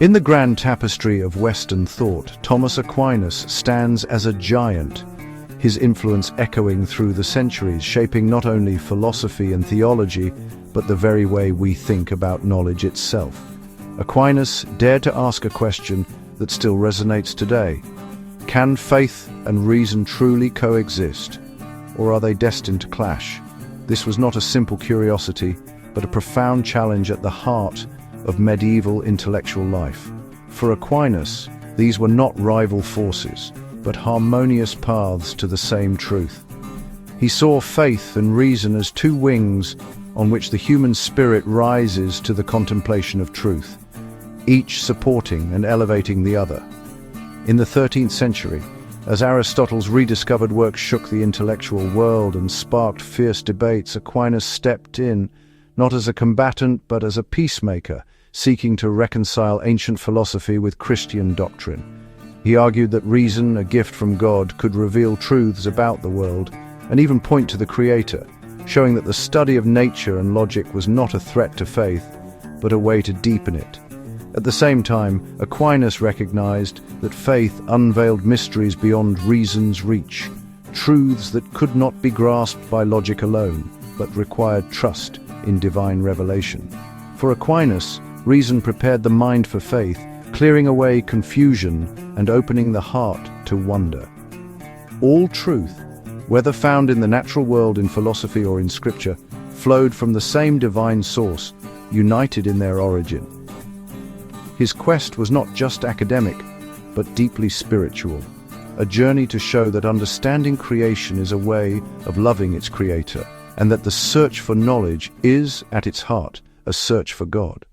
In the grand tapestry of Western thought, Thomas Aquinas stands as a giant, his influence echoing through the centuries, shaping not only philosophy and theology, but the very way we think about knowledge itself. Aquinas dared to ask a question that still resonates today. Can faith and reason truly coexist, or are they destined to clash? This was not a simple curiosity, but a profound challenge at the heart of medieval intellectual life. For Aquinas, these were not rival forces, but harmonious paths to the same truth. He saw faith and reason as two wings on which the human spirit rises to the contemplation of truth, each supporting and elevating the other. In the 13th century, as Aristotle's rediscovered work shook the intellectual world and sparked fierce debates, Aquinas stepped in, not as a combatant but as a peacemaker, seeking to reconcile ancient philosophy with Christian doctrine. He argued that reason, a gift from God, could reveal truths about the world and even point to the Creator, showing that the study of nature and logic was not a threat to faith, but a way to deepen it. At the same time, Aquinas recognized that faith unveiled mysteries beyond reason's reach, truths that could not be grasped by logic alone, but required trust in divine revelation. For Aquinas, reason prepared the mind for faith, clearing away confusion and opening the heart to wonder. All truth, whether found in the natural world, in philosophy, or in scripture, flowed from the same divine source, united in their origin. His quest was not just academic, but deeply spiritual, a journey to show that understanding creation is a way of loving its creator, and that the search for knowledge is, at its heart, a search for God.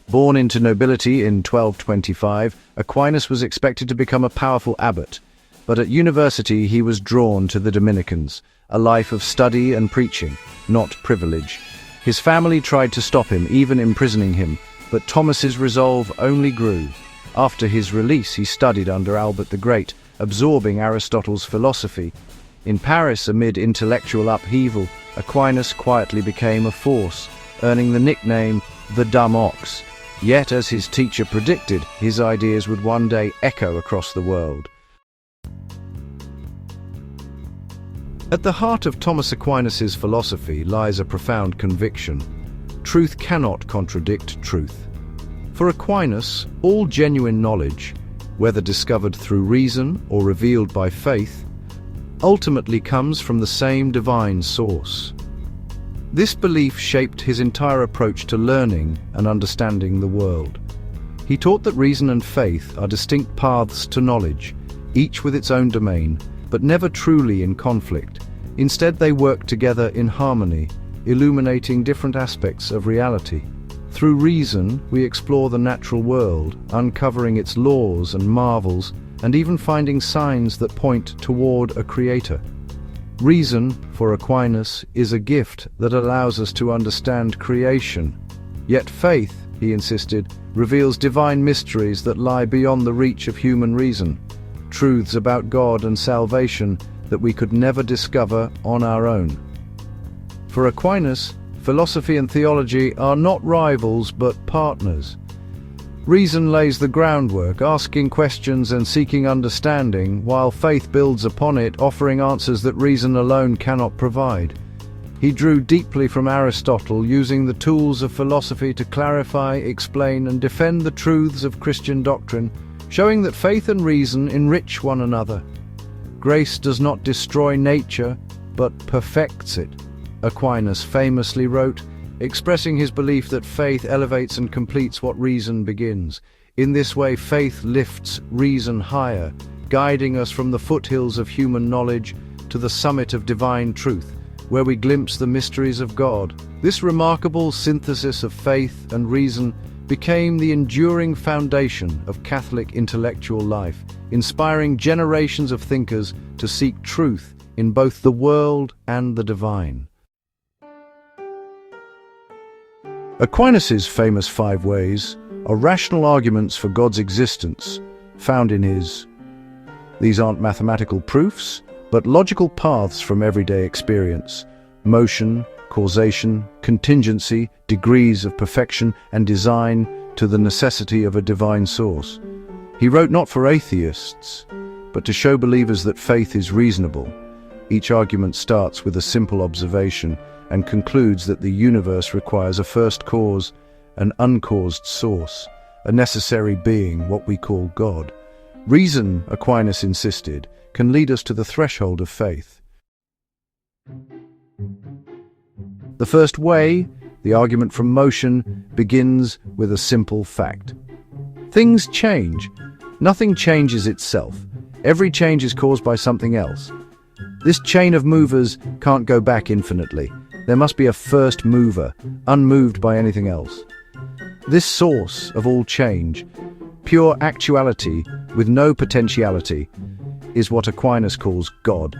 Born into nobility in 1225, Aquinas was expected to become a powerful abbot, but at university he was drawn to the Dominicans, a life of study and preaching, not privilege. His family tried to stop him, even imprisoning him, but Thomas's resolve only grew. After his release, he studied under Albert the Great, absorbing Aristotle's philosophy. In Paris, amid intellectual upheaval, Aquinas quietly became a force, earning the nickname the Dumb Ox. Yet, as his teacher predicted, his ideas would one day echo across the world. At the heart of Thomas Aquinas' philosophy lies a profound conviction. Truth cannot contradict truth. For Aquinas, all genuine knowledge, whether discovered through reason or revealed by faith, ultimately comes from the same divine source. This belief shaped his entire approach to learning and understanding the world. He taught that reason and faith are distinct paths to knowledge, each with its own domain, but never truly in conflict. Instead, they work together in harmony, illuminating different aspects of reality. Through reason, we explore the natural world, uncovering its laws and marvels, and even finding signs that point toward a creator. Reason, for Aquinas, is a gift that allows us to understand creation. Yet faith, he insisted, reveals divine mysteries that lie beyond the reach of human reason, truths about God and salvation that we could never discover on our own. For Aquinas, philosophy and theology are not rivals but partners. Reason lays the groundwork, asking questions and seeking understanding, while faith builds upon it, offering answers that reason alone cannot provide. He drew deeply from Aristotle, using the tools of philosophy to clarify, explain, and defend the truths of Christian doctrine, showing that faith and reason enrich one another. Grace does not destroy nature, but perfects it, Aquinas famously wrote, expressing his belief that faith elevates and completes what reason begins. In this way, faith lifts reason higher, guiding us from the foothills of human knowledge to the summit of divine truth, where we glimpse the mysteries of God. This remarkable synthesis of faith and reason became the enduring foundation of Catholic intellectual life, inspiring generations of thinkers to seek truth in both the world and the divine. Aquinas' famous 5 ways are rational arguments for God's existence, found in his. These aren't mathematical proofs, but logical paths from everyday experience, motion, causation, contingency, degrees of perfection and design to the necessity of a divine source. He wrote not for atheists, but to show believers that faith is reasonable. Each argument starts with a simple observation and concludes that the universe requires a first cause, an uncaused source, a necessary being, what we call God. Reason, Aquinas insisted, can lead us to the threshold of faith. The first way, the argument from motion, begins with a simple fact. Things change. Nothing changes itself. Every change is caused by something else. This chain of movers can't go back infinitely. There must be a first mover, unmoved by anything else. This source of all change, pure actuality with no potentiality, is what Aquinas calls God.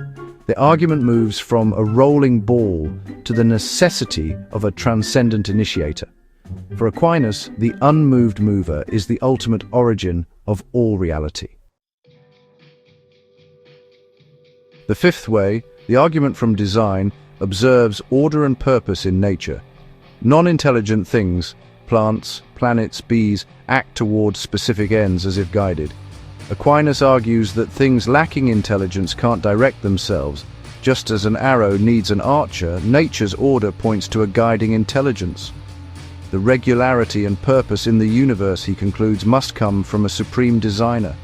The argument moves from a rolling ball to the necessity of a transcendent initiator. For Aquinas, the unmoved mover is the ultimate origin of all reality. The fifth way, the argument from design, observes order and purpose in nature. Non-intelligent things, plants, planets, bees, act towards specific ends as if guided. Aquinas argues that things lacking intelligence can't direct themselves. Just as an arrow needs an archer, nature's order points to a guiding intelligence. The regularity and purpose in the universe, he concludes, must come from a supreme designer.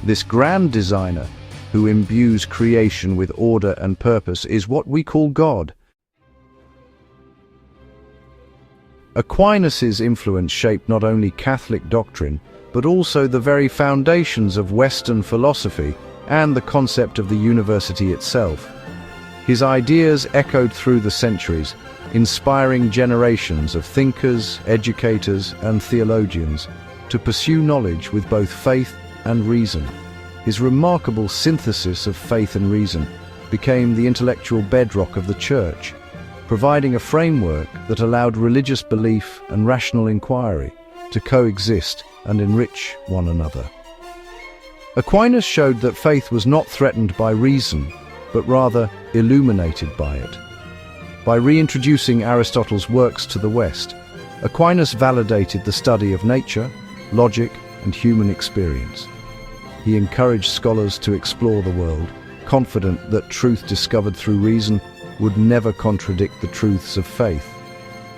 This grand designer, who imbues creation with order and purpose, is what we call God. Aquinas' influence shaped not only Catholic doctrine, but also the very foundations of Western philosophy and the concept of the university itself. His ideas echoed through the centuries, inspiring generations of thinkers, educators, and theologians to pursue knowledge with both faith and reason. His remarkable synthesis of faith and reason became the intellectual bedrock of the Church, providing a framework that allowed religious belief and rational inquiry to coexist and enrich one another. Aquinas showed that faith was not threatened by reason, but rather illuminated by it. By reintroducing Aristotle's works to the West, Aquinas validated the study of nature, logic, and human experience. He encouraged scholars to explore the world, confident that truth discovered through reason would never contradict the truths of faith.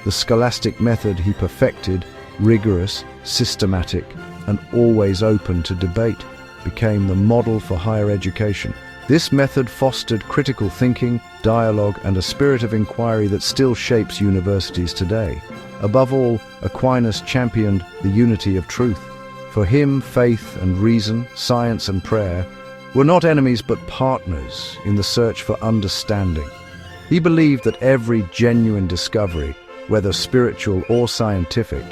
The scholastic method he perfected, rigorous, systematic, and always open to debate, became the model for higher education. This method fostered critical thinking, dialogue, and a spirit of inquiry that still shapes universities today. Above all, Aquinas championed the unity of truth. For him, faith and reason, science and prayer were not enemies but partners in the search for understanding. He believed that every genuine discovery, whether spiritual or scientific,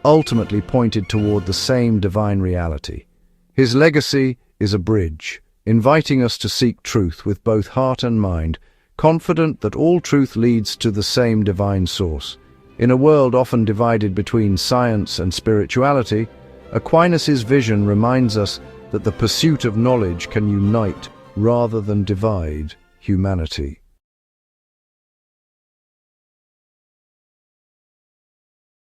ultimately pointed toward the same divine reality. His legacy is a bridge, inviting us to seek truth with both heart and mind, confident that all truth leads to the same divine source. In a world often divided between science and spirituality, Aquinas' vision reminds us that the pursuit of knowledge can unite rather than divide humanity.